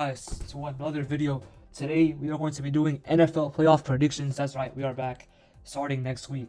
Guys, to another video. Today we are going to be doing NFL playoff predictions. That's right, we are back starting next week.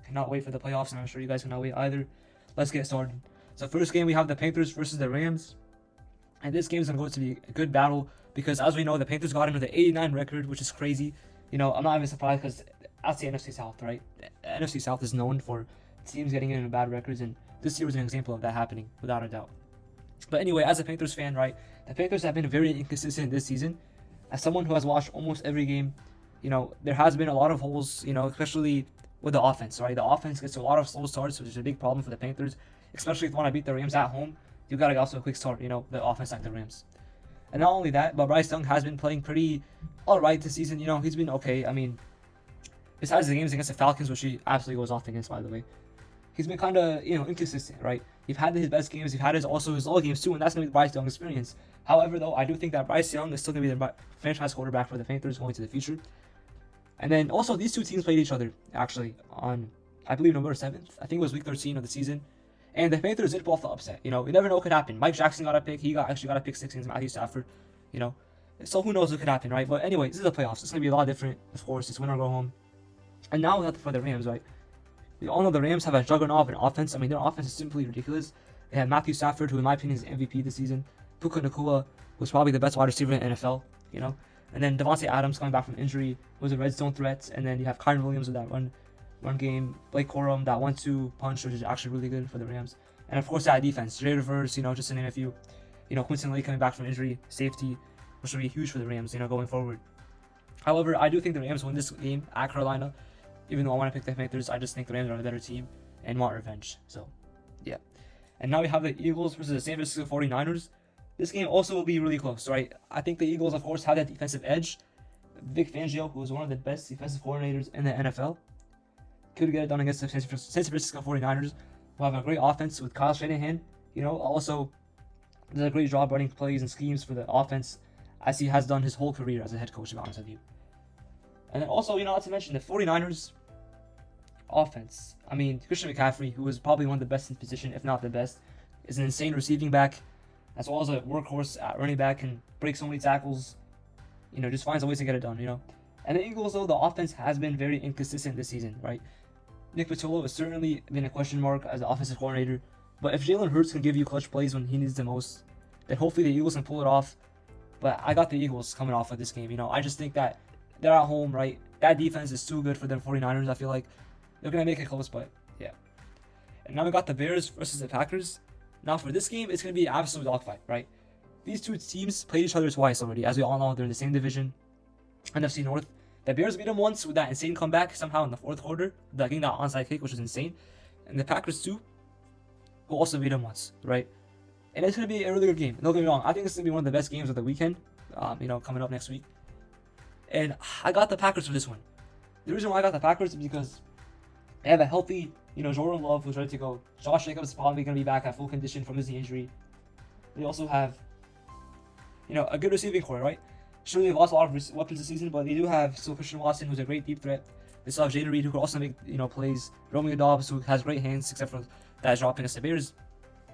Cannot wait for the playoffs, and I'm sure you guys cannot wait either. Let's get started. So first game we have the Panthers versus the Rams, and this game is going to be a good battle because as we know the Panthers got into the 89 record, which is crazy. I'm not even surprised because that's the NFC South, right? The NFC South is known for teams getting into bad records, and this year was an example of that happening without a doubt. But anyway, as a Panthers fan, right, the Panthers have been very inconsistent this season. As someone who has watched almost every game, there has been a lot of holes, especially with the offense, right? The offense gets a lot of slow starts, which is a big problem for the Panthers, especially if you want to beat the Rams at home. You got to get also a quick start, the offense like the Rams. And not only that, but Bryce Young has been playing pretty all right this season. He's been okay. I mean, besides the games against the Falcons, which he absolutely goes off against, by the way, he's been kind of, inconsistent, right? You've had his best games, you've had his low games too, and that's going to be the Bryce Young experience. However, though, I do think that Bryce Young is still going to be the franchise quarterback for the Panthers going to the future. And then also, these two teams played each other, actually, on, I believe, November 7th. I think it was week 13 of the season. And the Panthers did pull off the upset. You never know what could happen. Mike Jackson got a pick. He actually got a pick 6 against Matthew Stafford. So who knows what could happen, right? But anyway, this is the playoffs. It's going to be a lot different, of course. It's win or go home. And now we have for the Rams, right? We all know the Rams have a juggernaut of an offense. I mean, their offense is simply ridiculous. They have Matthew Stafford, who in my opinion is MVP this season. Puka Nacua was probably the best wide receiver in the NFL, And then Devontae Adams coming back from injury was a red zone threat. And then you have Kyren Williams with that run game. Blake Corum, that 1-2 punch, which is actually really good for the Rams. And of course that defense. Jay Rivers, just to name a few. Quinton Lee coming back from injury, safety, which will be huge for the Rams, going forward. However, I do think the Rams win this game at Carolina. Even though I want to pick the Panthers, I just think the Rams are a better team and want revenge. So, yeah. And now we have the Eagles versus the San Francisco 49ers. This game also will be really close, right? I think the Eagles, of course, have that defensive edge. Vic Fangio, who is one of the best defensive coordinators in the NFL, could get it done against the San Francisco 49ers, who have a great offense with Kyle Shanahan. Also does a great job running plays and schemes for the offense, as he has done his whole career as a head coach, to be honest with you. And then also, not to mention the 49ers offense. I mean, Christian McCaffrey, who is probably one of the best in position, if not the best, is an insane receiving back, as well as a workhorse at running back, and break so many tackles, just finds a way to get it done, And the Eagles, though, the offense has been very inconsistent this season, right? Nick Patillo has certainly been a question mark as an offensive coordinator, but if Jalen Hurts can give you clutch plays when he needs the most, then hopefully the Eagles can pull it off. But I got the Eagles coming off of this game, I just think that they're at home, right? That defense is too good for the 49ers. I feel like they're going to make it close, but yeah. And now we got the Bears versus the Packers. Now for this game, it's going to be an absolute dogfight, right? These two teams played each other twice already. As we all know, they're in the same division, NFC North. The Bears beat them once with that insane comeback somehow in the fourth quarter, getting that onside kick, which was insane. And the Packers too, will also beat them once, right? And it's going to be a really good game. Don't get me wrong. I think it's going to be one of the best games of the weekend, coming up next week. And I got the Packers for this one. The reason why I got the Packers is because they have a healthy, Jordan Love who's ready to go. Josh Jacobs is probably going to be back at full condition from his knee injury. They also have, a good receiving core, right? Sure, they've lost a lot of weapons this season, but they do have still Christian Watson, who's a great deep threat. They still have Jaden Reed, who could also make, plays. Romeo Dobbs, who has great hands, except for that drop against the Bears.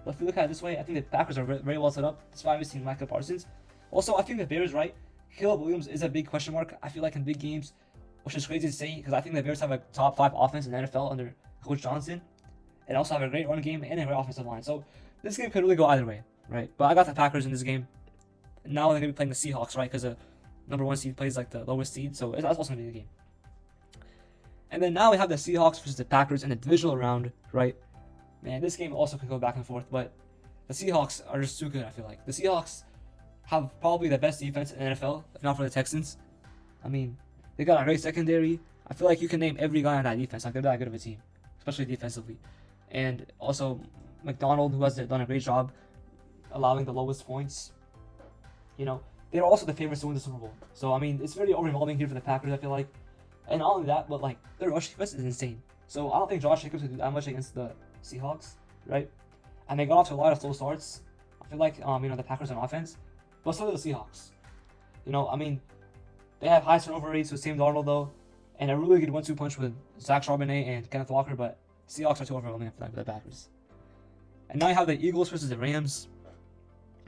But if you look at it this way, I think the Packers are very well set up. That's why I'm missing Micah Parsons. Also, I think the Bears, right? Caleb Williams is a big question mark. I feel like in big games, which is crazy to say because I think the Bears have a top 5 offense in the NFL under Coach Johnson, and also have a great run game and a great offensive line. So this game could really go either way, right? But I got the Packers in this game. Now they're going to be playing the Seahawks, right? Because the number 1 seed plays like the lowest seed, so that's also going to be the game. And then now we have the Seahawks versus the Packers in the divisional round, right? Man, this game also could go back and forth, but the Seahawks are just too good, I feel like. The Seahawks have probably the best defense in the NFL, if not for the Texans. I mean, they got a great secondary. I feel like you can name every guy on that defense. Like, they're that good of a team, especially defensively. And also, McDonald, who has done a great job allowing the lowest points. They're also the favorites to win the Super Bowl. So, I mean, it's very overwhelming here for the Packers, I feel like. And not only that, but, their rush defense is insane. So, I don't think Josh Jacobs could do that much against the Seahawks, right? And they got off to a lot of slow starts. I feel like, the Packers on offense. But so do the Seahawks. I mean, they have high turnover rates with Sam Darnold, though, and a really good 1-2 punch with Zach Charbonnet and Kenneth Walker, but Seahawks are too overwhelming for the Packers. And now you have the Eagles versus the Rams.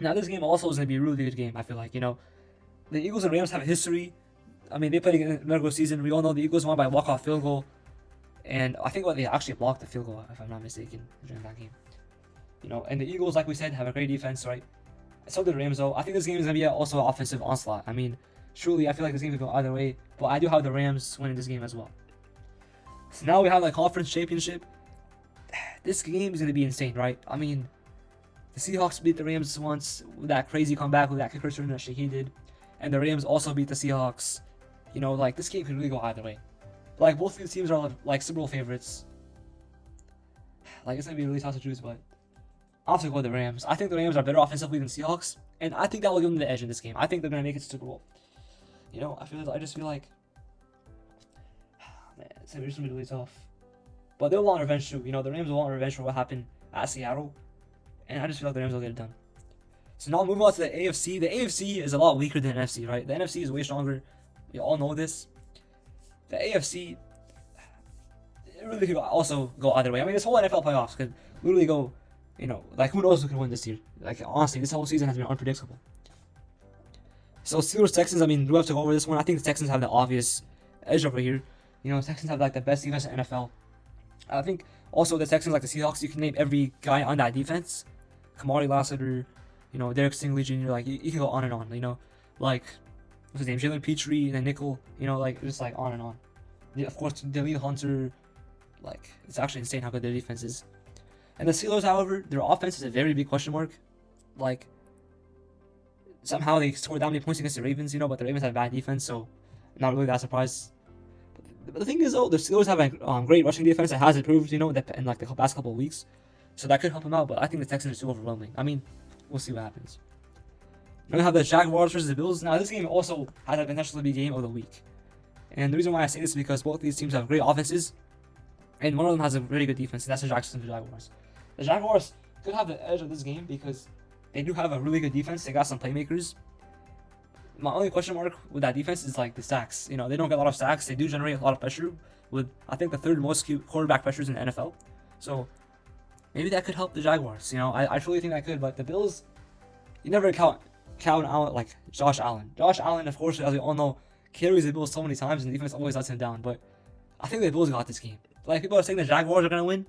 Now this game also is going to be a really good game. I feel like, the Eagles and Rams have a history. I mean, they played in the regular season. We all know the Eagles won by a walk-off field goal, and I think they actually blocked the field goal, if I'm not mistaken, during that game. And the Eagles, like we said, have a great defense, right? So did the Rams, though. I think this game is going to be also an offensive onslaught. I mean, truly, I feel like this game could go either way, but I do have the Rams winning this game as well. So now we have the conference championship. This game is going to be insane, right? I mean, the Seahawks beat the Rams once with that crazy comeback with that kick return that Shaheed did, and the Rams also beat the Seahawks. This game could really go either way. Like, both of these teams are like Super Bowl favorites. Like, it's going to be really tough to choose, but I'll have to go with the Rams. I think the Rams are better offensively than Seahawks, and I think that will give them the edge in this game. I think they're going to make it to Super Bowl. I just feel like, man, it's going to be really tough. But they'll want revenge too. The Rams will want revenge for what happened at Seattle, and I just feel like the Rams will get it done. So now moving on to the AFC. The AFC is a lot weaker than the NFC, right? The NFC is way stronger. We all know this. The AFC, it really could also go either way. I mean, this whole NFL playoffs could literally go, who knows who can win this year? Like, honestly, this whole season has been unpredictable. So Steelers Texans, I mean, do we have to go over this one? I think the Texans have the obvious edge over here. Texans have like the best defense in the NFL. I think also the Texans, like the Seahawks, you can name every guy on that defense. Kamari Lassiter, Derek Stingley Jr., like, you can go on and on, like, what's his name, Jalen Petrie, and then Nickel, just like on and on. Yeah, of course, Deleon Hunter, like, it's actually insane how good their defense is. And the Steelers, however, their offense is a very big question mark. Like, somehow they scored that many points against the Ravens, but the Ravens have bad defense, so I'm not really that surprised. But the thing is, though, the Steelers have a great rushing defense that has improved, in like the past couple of weeks. So that could help them out, but I think the Texans are too overwhelming. I mean, we'll see what happens. Then we have the Jaguars versus the Bills. Now, this game also has a potential to be game of the week. And the reason why I say this is because both these teams have great offenses, and one of them has a really good defense, and that's the Jacksonville Jaguars. The Jaguars could have the edge of this game because they do have a really good defense. They got some playmakers. My only question mark with that defense is like the sacks. They don't get a lot of sacks. They do generate a lot of pressure with, I think, the third most quarterback pressures in the NFL. So maybe that could help the Jaguars. I truly think that could. But the Bills, you never count out like Josh Allen. Josh Allen, of course, as we all know, carries the Bills so many times, and the defense always lets him down. But I think the Bills got this game. Like, people are saying the Jaguars are gonna win.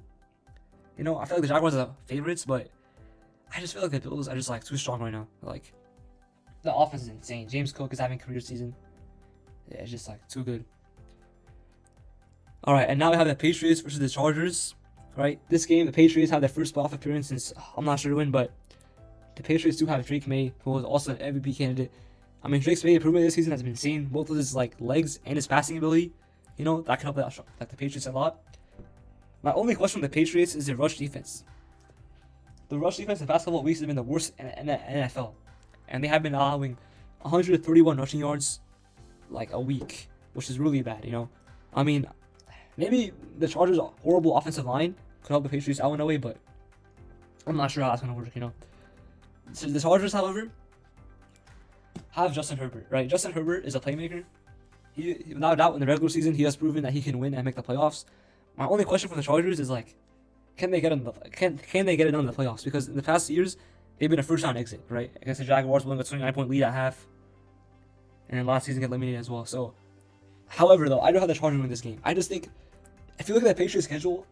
I feel like the Jaguars are favorites, but I just feel like the Bills are just like too strong right now. Like, the offense is insane. James Cook is having a career season. Yeah, it's just like too good. All right, and now we have the Patriots versus the Chargers. Right, this game the Patriots have their first playoff appearance since I'm not sure when, but the Patriots do have Drake May, who was also an MVP candidate. I mean, Drake's May improvement this season has been insane. Both of his like legs and his passing ability, that can help the Patriots a lot. My only question with the Patriots is their rush defense. The rush defense the past couple of weeks has been the worst in the NFL. And they have been allowing 131 rushing yards like a week, which is really bad, I mean, maybe the Chargers' horrible offensive line could help the Patriots out in a way, but I'm not sure how that's going to work, So the Chargers, however, have Justin Herbert, right? Justin Herbert is a playmaker. He, without doubt, in the regular season, he has proven that he can win and make the playoffs. My only question for the Chargers is like, can they get it done in the playoffs? Because in the past years, they've been a first-round exit, right? Against the Jaguars, winning a 29-point lead at half, and then last season get eliminated as well. So, however, though, I do have the Chargers win this game. I just think, if you look at the Patriots' schedule,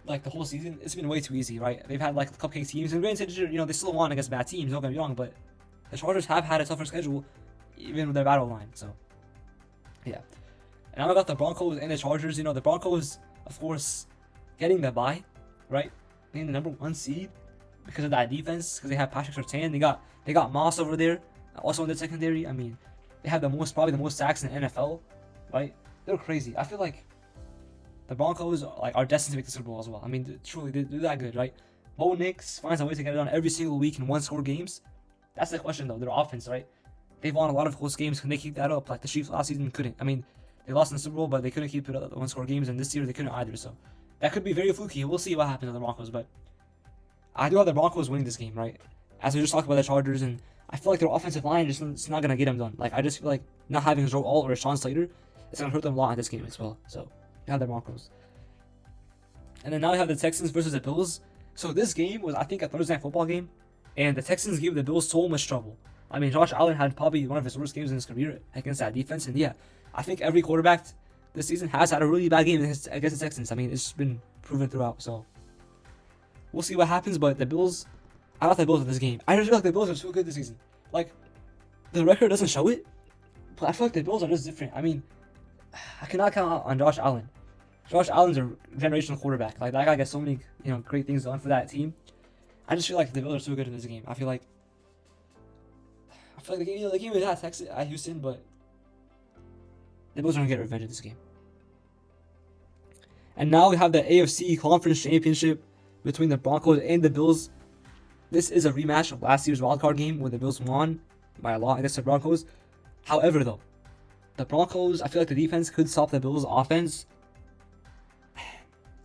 like the whole season, it's been way too easy, right? They've had like cupcake teams, and granted, they still won against bad teams. Don't get me wrong, but the Chargers have had a tougher schedule, even with their battle line. So, yeah. And now I got the Broncos and the Chargers. The Broncos, of course, getting the bye, right? Being the number 1 seed because of that defense, because they have Patrick Surtain. They got Moss over there, also in the secondary. I mean, they have probably the most sacks in the NFL, right? They're crazy. I feel like the Broncos are destined to make the Super Bowl as well. I mean, truly, they're that good, right? Bo Nix finds a way to get it done every single week in one-score games. That's the question, though. Their offense, right? They've won a lot of close games. Can they keep that up? Like the Chiefs last season couldn't. I mean, they lost in the Super Bowl, but they couldn't keep it up the one-score games, and this year they couldn't either. So that could be very fluky. We'll see what happens with the Broncos, but I do have the Broncos winning this game, right? As we just talked about the Chargers, and I feel like their offensive line it's not gonna get them done. Like, I just feel like not having Joe Alt or Sean Slater, it's gonna hurt them a lot in this game as well. So you have the Broncos, and then now we have the Texans versus the Bills. So this game was, I think, a Thursday night football game. And the Texans gave the Bills so much trouble. I mean, Josh Allen had probably one of his worst games in his career against that defense. And yeah, I think every quarterback this season has had a really bad game against the Texans. I mean, it's been proven throughout. So we'll see what happens. But the Bills, I like the Bills in this game. I just feel like the Bills are so good this season. Like, the record doesn't show it, but I feel like the Bills are just different. I mean, I cannot count on Josh Allen. Josh Allen's a generational quarterback. Like, that guy gets so many, great things done for that team. I just feel like the Bills are so good in this game. I feel like the game is at Houston, but the Bills are gonna get revenge in this game. And now we have the AFC Conference Championship between the Broncos and the Bills. This is a rematch of last year's wildcard game where the Bills won by a lot against the Broncos. However, though, the Broncos, I feel like the defense could stop the Bills' offense.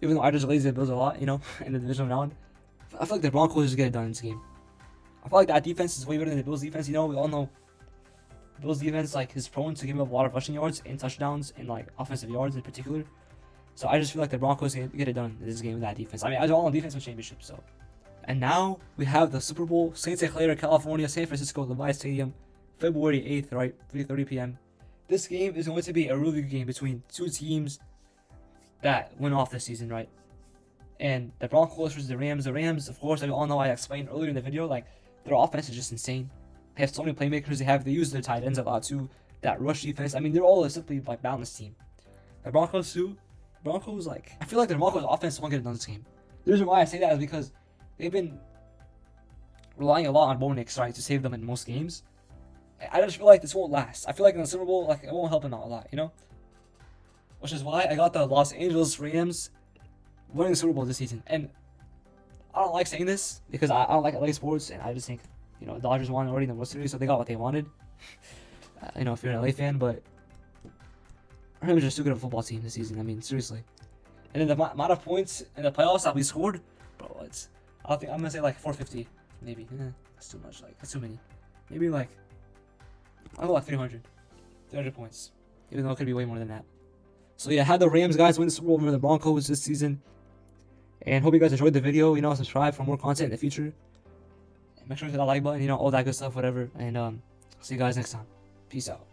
Even though I just lazy the Bills a lot, in the divisional round. I feel like the Broncos just get it done in this game. I feel like that defense is way better than the Bills' defense. We all know the Bills' defense is prone to give up a lot of rushing yards and touchdowns and offensive yards in particular. So I just feel like the Broncos get it done in this game with that defense. I mean, I don't want defense with championship. So, and now we have the Super Bowl, St. Clair, California, San Francisco, Levi Stadium, February 8th, right, 3:30 p.m. This game is going to be a really good game between two teams that went off this season, right? And the Broncos versus the Rams. The Rams, of course, I all know I explained earlier in the video, their offense is just insane. They have so many playmakers. They use their tight ends a lot too. That rush defense. I mean, they're all a simply balanced team. The Broncos too. I feel like the Broncos offense won't get it done this game. The reason why I say that is because they've been relying a lot on Bo Nix, right, to save them in most games. I just feel like this won't last. I feel like in the Super Bowl, it won't help them out a lot, Which is why I got the Los Angeles Rams winning the Super Bowl this season. And I don't like saying this because I don't like LA sports, and I just think, the Dodgers won already in the World Series, so they got what they wanted. If you're an LA fan, but Rams are still good at a football team this season. I mean, seriously. And then the amount of points in the playoffs that we scored, bro, I'm gonna say 450, maybe. That's too much. That's too many. Maybe I'll go 300 points, even though it could be way more than that. So yeah, had the Rams guys win the Super Bowl over the Broncos this season. And hope you guys enjoyed the video. Subscribe for more content in the future. And make sure to hit that like button, all that good stuff, whatever. And see you guys next time. Peace out.